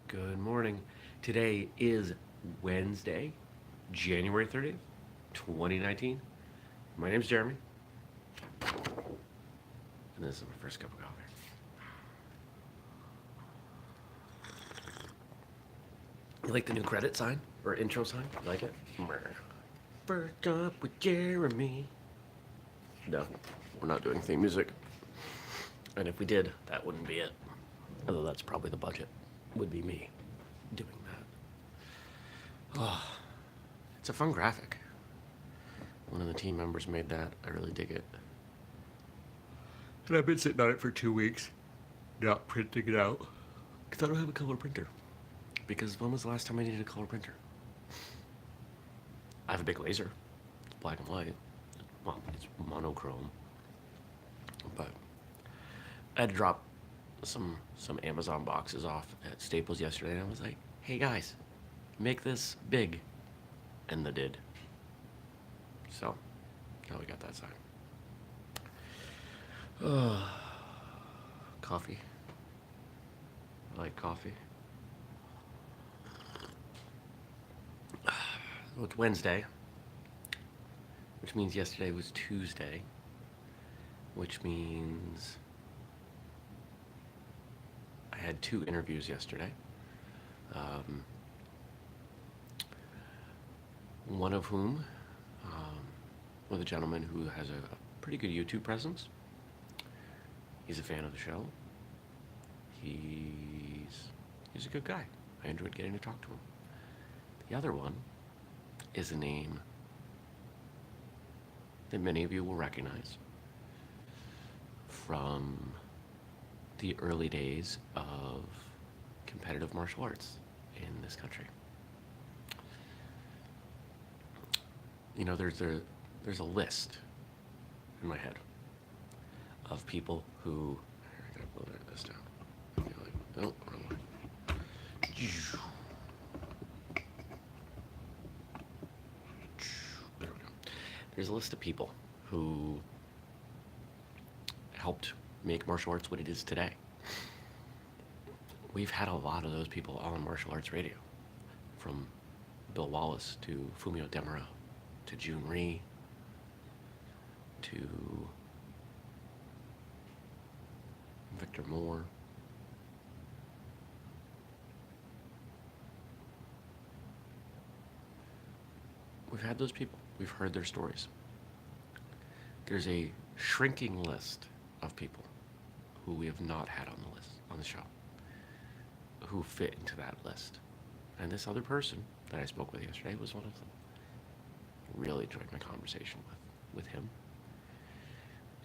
Good morning. Today is Wednesday, January 30th, 2019. My name's Jeremy, and this is my first cup of coffee. You like the new credit sign or intro sign? You like it? First up with Jeremy. No, we're not doing theme music. And if we did, that wouldn't be it. Although that's probably the budget, would be me doing that. Oh, it's a fun graphic. One of the team members made that. I really dig it. And I've been sitting on it for 2 weeks, not printing it out. Because I don't have a color printer. Because when was the last time I needed a color printer? I have a big laser. It's black and white. Well, it's monochrome. But I had to drop some Amazon boxes off at Staples yesterday, and I was like, hey guys, make this big. And they did. So, now we got that sign. Coffee. I like coffee. Well, it's Wednesday, which means yesterday was Tuesday, which means I had 2 interviews yesterday. One of whom with a gentleman who has a pretty good YouTube presence. He's a fan of the show. He's a good guy. I enjoyed getting to talk to him. The other one is a name that many of you will recognize from the early days of competitive martial arts in this country. You know, there's a list in my head of people who. I gotta blow this down. I feel like, oh, wrong way. There we go. There's a list of people who helped make martial arts what it is today. We've had a lot of those people on martial arts radio, from Bill Wallace to Fumio Demura to Jun Rhee to Victor Moore. We've had those people. We've heard their stories. There's a shrinking list of people who we have not had on the list, on the show, who fit into that list. And this other person that I spoke with yesterday was one of them. Really enjoyed my conversation with him.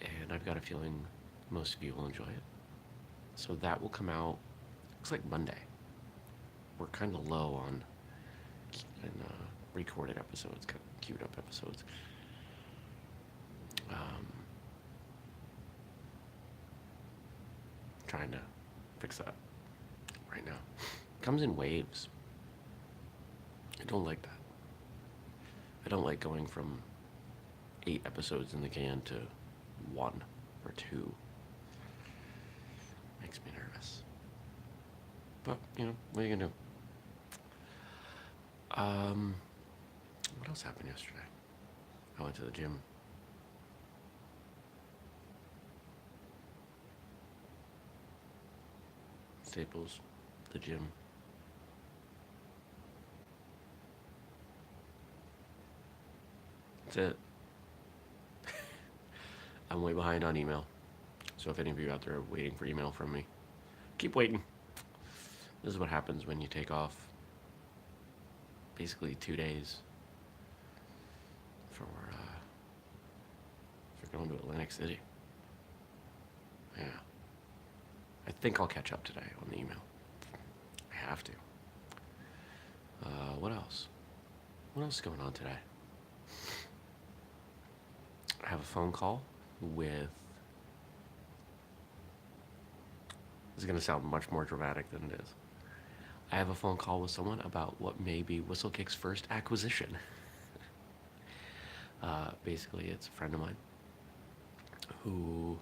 And I've got a feeling most of you will enjoy it. So that will come out, looks like Monday. We're kind of low on recorded episodes, kind of queued up episodes. Trying to fix that right now. Comes in waves. I don't like that. I don't like going from 8 episodes in the can to 1 or 2. Makes me nervous. But, you know, what are you gonna do? What else happened yesterday? I went to the gym. Staples, the gym. That's it. I'm way behind on email. So if any of you out there are waiting for email from me, keep waiting. This is what happens when you take off basically 2 days for going to Atlantic City. Yeah. I think I'll catch up today on the email. I have to. What else? What else is going on today? I have a phone call with... This is going to sound much more dramatic than it is. I have a phone call with someone about what may be whistlekick's first acquisition. Basically, it's a friend of mine who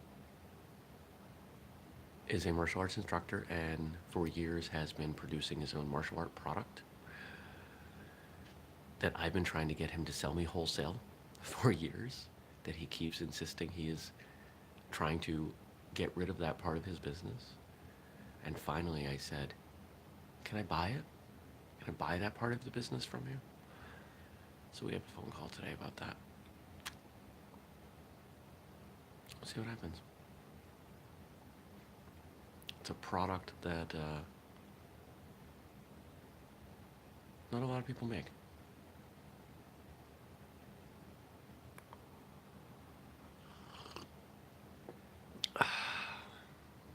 is a martial arts instructor and for years has been producing his own martial art product that I've been trying to get him to sell me wholesale for years, that he keeps insisting he is trying to get rid of that part of his business. And finally I said, can I buy it? Can I buy that part of the business from you? So we have a phone call today about that. We'll see what happens. It's a product that not a lot of people make.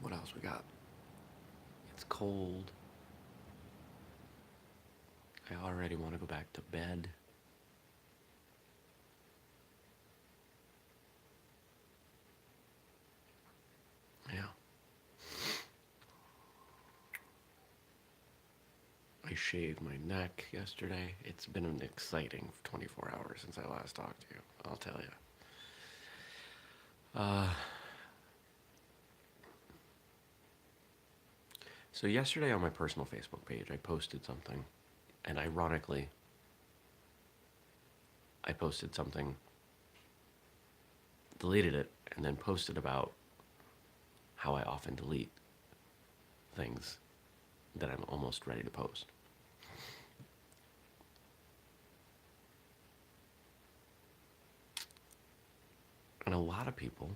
What else we got? It's cold. I already want to go back to bed. Yeah. I shaved my neck yesterday. It's been an exciting 24 hours since I last talked to you, I'll tell you. So yesterday on my personal Facebook page, I posted something, and ironically, I posted something, deleted it, and then posted about how I often delete things that I'm almost ready to post. And a lot of people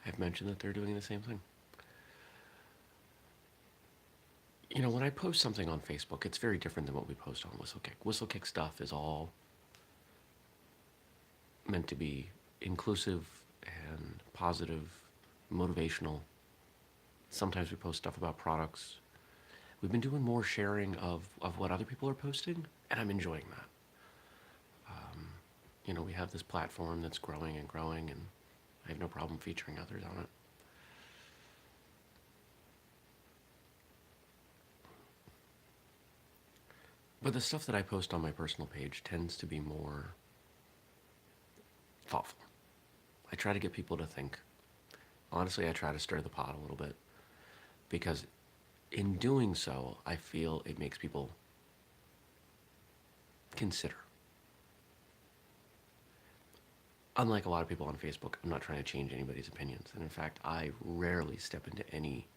have mentioned that they're doing the same thing. You know, when I post something on Facebook, it's very different than what we post on Whistlekick. Whistlekick stuff is all meant to be inclusive and positive, motivational. Sometimes we post stuff about products. We've been doing more sharing of what other people are posting, and I'm enjoying that. You know, we have this platform that's growing and growing, and I have no problem featuring others on it. But the stuff that I post on my personal page tends to be more thoughtful. I try to get people to think. Honestly, I try to stir the pot a little bit, because in doing so, I feel it makes people consider. Unlike a lot of people on Facebook, I'm not trying to change anybody's opinions. And in fact, I rarely step into any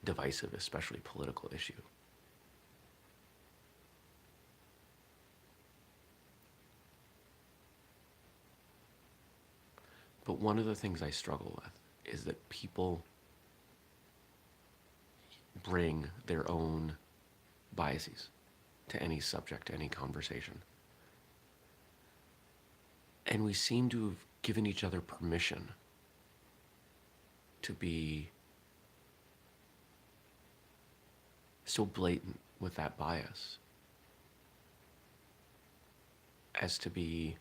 divisive, especially political issue. But one of the things I struggle with is that people bring their own biases to any subject, to any conversation. And we seem to have given each other permission to be so blatant with that bias as to be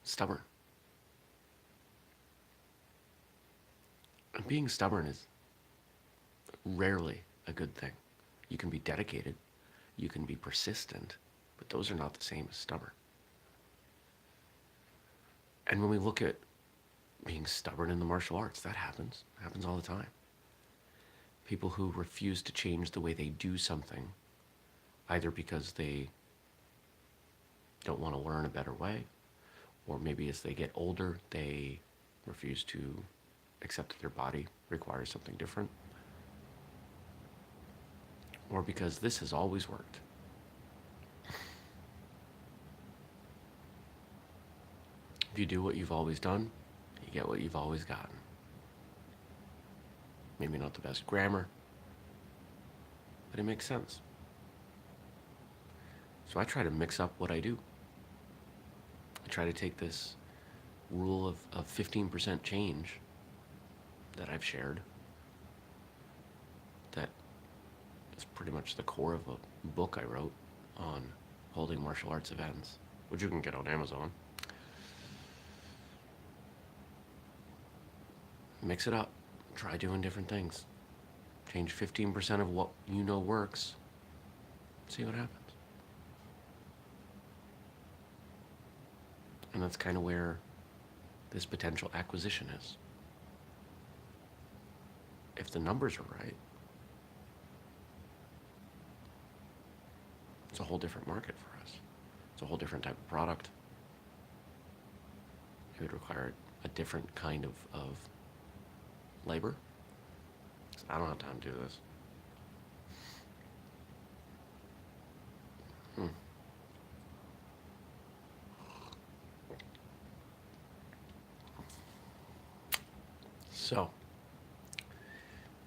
stubborn. And being stubborn is rarely a good thing. You can be dedicated, you can be persistent, but those are not the same as stubborn. And when we look at being stubborn in the martial arts, that happens. It happens all the time. People who refuse to change the way they do something, either because they don't want to learn a better way, or maybe as they get older, they refuse to accept that their body requires something different, or because this has always worked. If you do what you've always done, you get what you've always gotten. Maybe not the best grammar, but it makes sense. So I try to mix up what I do. I try to take this rule of 15% change that I've shared, that is pretty much the core of a book I wrote on holding martial arts events, which you can get on Amazon. Mix it up. Try doing different things. Change 15% of what you know works. See what happens. And that's kind of where this potential acquisition is. if the numbers are right, it's a whole different market for us. It's a whole different type of product. It would require a different kind of labor. I don't have time to do this. So,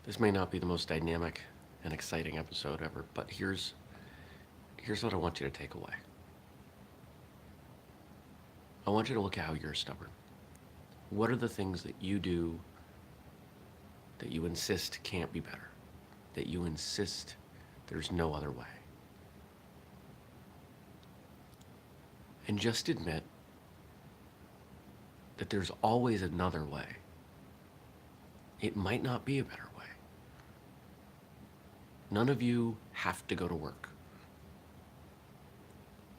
this may not be the most dynamic and exciting episode ever, but here's what I want you to take away. I want you to look at how you're stubborn. What are the things that you do that you insist can't be better? That you insist there's no other way? And just admit that there's always another way. It might not be a better way. None of you have to go to work.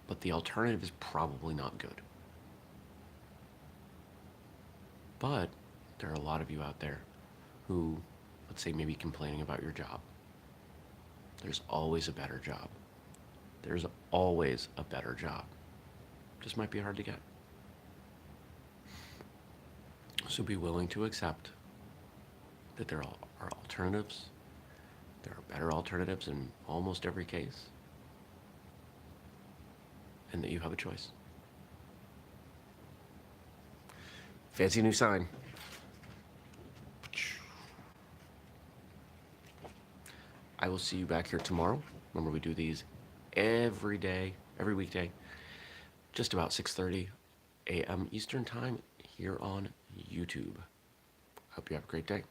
But the alternative is probably not good. But there are a lot of you out there who, let's say, maybe complaining about your job. There's always a better job. There's always a better job. Just might be hard to get. So be willing to accept that there are alternatives. There are better alternatives in almost every case. And that you have a choice. Fancy new sign. I will see you back here tomorrow. Remember, we do these every day, every weekday, just about 6:30 a.m. Eastern Time here on YouTube. Hope you have a great day.